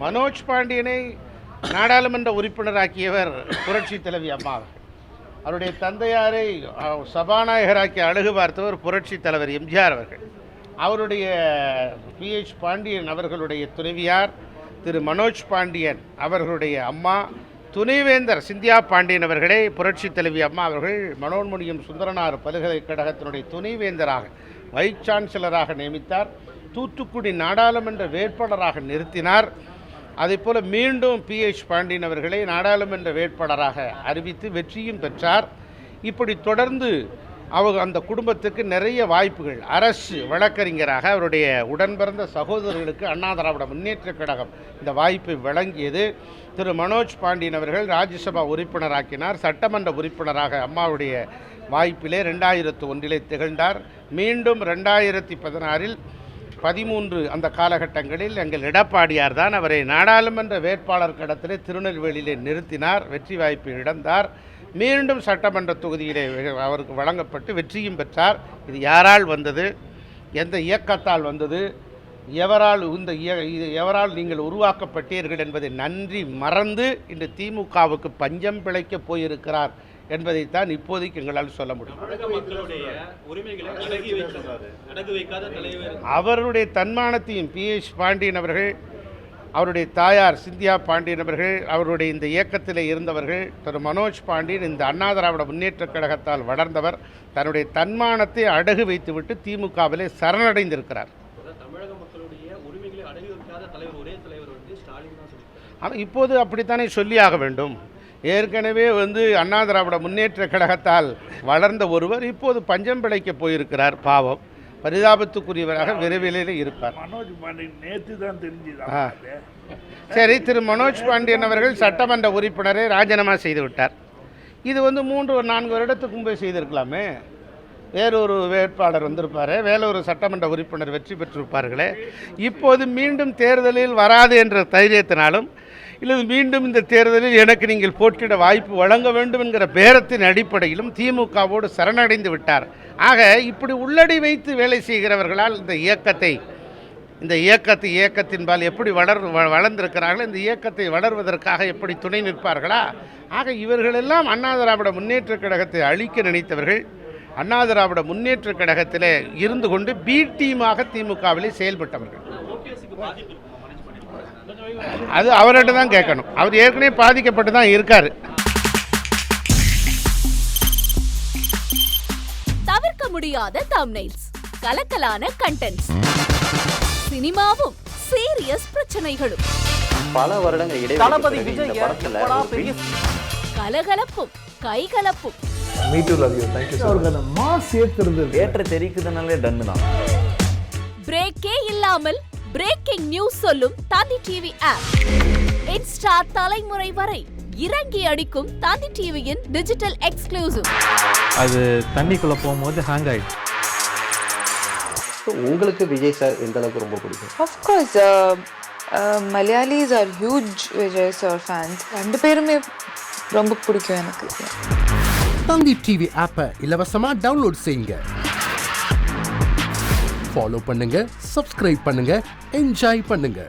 மனோஜ் பாண்டியனை நாடாளுமன்ற உறுப்பினராக்கியவர் புரட்சி தலைவி அம்மா. அவருடைய தந்தையாரை சபாநாயகராக்கி அழகு பார்த்தவர் புரட்சி தலைவர் எம்ஜிஆர் அவர்கள். அவருடைய PH பாண்டியன் அவர்களுடைய துணைவியார் திரு மனோஜ் பாண்டியன் அவர்களுடைய அம்மா துணைவேந்தர் சிந்தியா பாண்டியன் அவர்களே புரட்சி தலைவி அம்மா அவர்கள் மனோன்மணியம் சுந்தரனார் பல்கலைக்கழகத்தினுடைய துணைவேந்தராக வைஸ் சான்சலராக நியமித்தார். தூத்துக்குடி நாடாளுமன்ற வேட்பாளராக நிறுத்தினார். அதேபோல் மீண்டும் PH பாண்டியன் அவர்களை நாடாளுமன்ற வேட்பாளராக அறிவித்து வெற்றியும் பெற்றார். இப்படி தொடர்ந்து அந்த குடும்பத்துக்கு நிறைய வாய்ப்புகள், அரசு வழக்கறிஞராக அவருடைய உடன் பிறந்த சகோதரர்களுக்கு அண்ணா திராவிட முன்னேற்றக் கழகம் இந்த வாய்ப்பை வழங்கியது. திரு மனோஜ் பாண்டியன் அவர்கள் ராஜ்யசபா உறுப்பினராக்கினார். சட்டமன்ற உறுப்பினராக அம்மாவுடைய வாய்ப்பிலே 2001 திகழ்ந்தார். மீண்டும் 2016 13 அந்த காலகட்டங்களில் எங்கள் எடப்பாடியார் தான் அவரை நாடாளுமன்ற வேட்பாளர் கடத்திலே திருநெல்வேலியிலே நிறுத்தினார். வெற்றி வாய்ப்பை இழந்தார். மீண்டும் சட்டமன்ற தொகுதியிலே அவருக்கு வழங்கப்பட்டு வெற்றியும் பெற்றார். இது யாரால் வந்தது? எந்த இயக்கத்தால் வந்தது? எவரால் நீங்கள் உருவாக்கப்பட்டீர்கள் என்பதை நன்றி மறந்து இன்று திமுகவுக்கு பஞ்சம் பிழைக்கப் போயிருக்கிறார் என்பதைத்தான் இப்போதைக்கு எங்களால் சொல்ல முடியும். அவருடைய தன்மானத்தையும் PH பாண்டியன் அவர்கள், அவருடைய தாயார் சிந்தியா பாண்டியன் அவர்கள், அவருடைய இந்த இயக்கத்தில் இருந்தவர்கள், திரு மனோஜ் பாண்டியன் இந்த அண்ணா திராவிட முன்னேற்றக் கழகத்தால் வளர்ந்தவர், தன்னுடைய தன்மானத்தை அடகு வைத்துவிட்டு திமுகவிலே சரணடைந்திருக்கிறார். ஆனால் இப்போது அப்படித்தானே சொல்லியாக வேண்டும். ஏற்கனவே அண்ணா திராவிட முன்னேற்ற கழகத்தால் வளர்ந்த ஒருவர் இப்போது பஞ்சம் பிழைக்க போயிருக்கிறார். பாவம், பரிதாபத்துக்குரியவராக விரைவிலே இருப்பார். மனோஜ் பாண்டியன் நேற்று தான் தெரிஞ்சுதான். சரி, திரு மனோஜ் பாண்டியன் அவர்கள் சட்டமன்ற உறுப்பினரை ராஜினாமா செய்து விட்டார். இது 3-4 வருடத்துக்கு முன்பே செய்திருக்கலாமே. வேறொரு வேட்பாளர் வந்திருப்பார், வேறொரு சட்டமன்ற உறுப்பினர் வெற்றி பெற்றிருப்பார்களே. இப்போது மீண்டும் தேர்தலில் வராது என்ற தைரியத்தினாலும் இல்லை மீண்டும் இந்த தேர்தலில் எனக்கு நீங்கள் போட்டியிட வாய்ப்பு வழங்க வேண்டும் என்கிற பேரத்தின் அடிப்படையிலும் திமுகவோடு சரணடைந்து விட்டார். ஆக இப்படி உள்ளடி வைத்து வேலை செய்கிறவர்களால் இந்த இயக்கத்தின்பால் எப்படி வளர்ந்திருக்கிறார்கள், இந்த இயக்கத்தை வளர்வதற்காக எப்படி துணை நிற்பார்களா? ஆக இவர்களெல்லாம் அண்ணா திராவிட முன்னேற்றக் கழகத்தை அழிக்க நினைத்தவர்கள். அண்ணா திராவிட முன்னேற்றக் கழகத்தில் இருந்து கொண்டு பி டீமாக திமுகவிலே செயல்பட்டவர்கள். அது அவர்கிட்ட தான் கேட்கணும். அவர் ஏற்கனவே பாதிக்கப்பட்டு தான் இருக்காரு. தவிர்க்க முடியாத தம்ப்நெயில்ஸ், கலக்கலான கண்டென்ட்ஸ், சினிமாவும் சீரியஸ் பிரச்சனைகளும், பல வருடங்கள் இடைவெளி கலகலப்பும் கைகலப்பும். Me too, love you. Thank you so much. Mass ஏத்துறது ஏற்ற தெரிக்குதுனாலே டன்னு தான். பிரேக்கே இல்லாமல் பிரேக்கிங் நியூஸ் சொல்லும் தந்தி டிவி ஆப். இன்ஸ்டா தலைமுறை வரை இறங்கி அடிக்கும் தந்தி டிவியின் டிஜிட்டல் எக்ஸ்க்ளூசிவ். அது தண்ணிக்குள்ள போகும்போது ஹேங் ஆயிடுச்சு. உங்களுக்கு விஜய் சார் எந்த அளவுக்கு ரொம்ப பிடிக்கும்? Of course, Malayalis are huge Vijay sir fans. ரெண்டு பேருமே ரொம்ப பிடிக்கும் எனக்கு. தந்தி டிவி ஆப்பை இலவசமா டவுன்லோட் செய்யுங்க. ஃபாலோ பண்ணுங்க, சப்ஸ்கிரைப் பண்ணுங்க, என்ஜாய் பண்ணுங்க.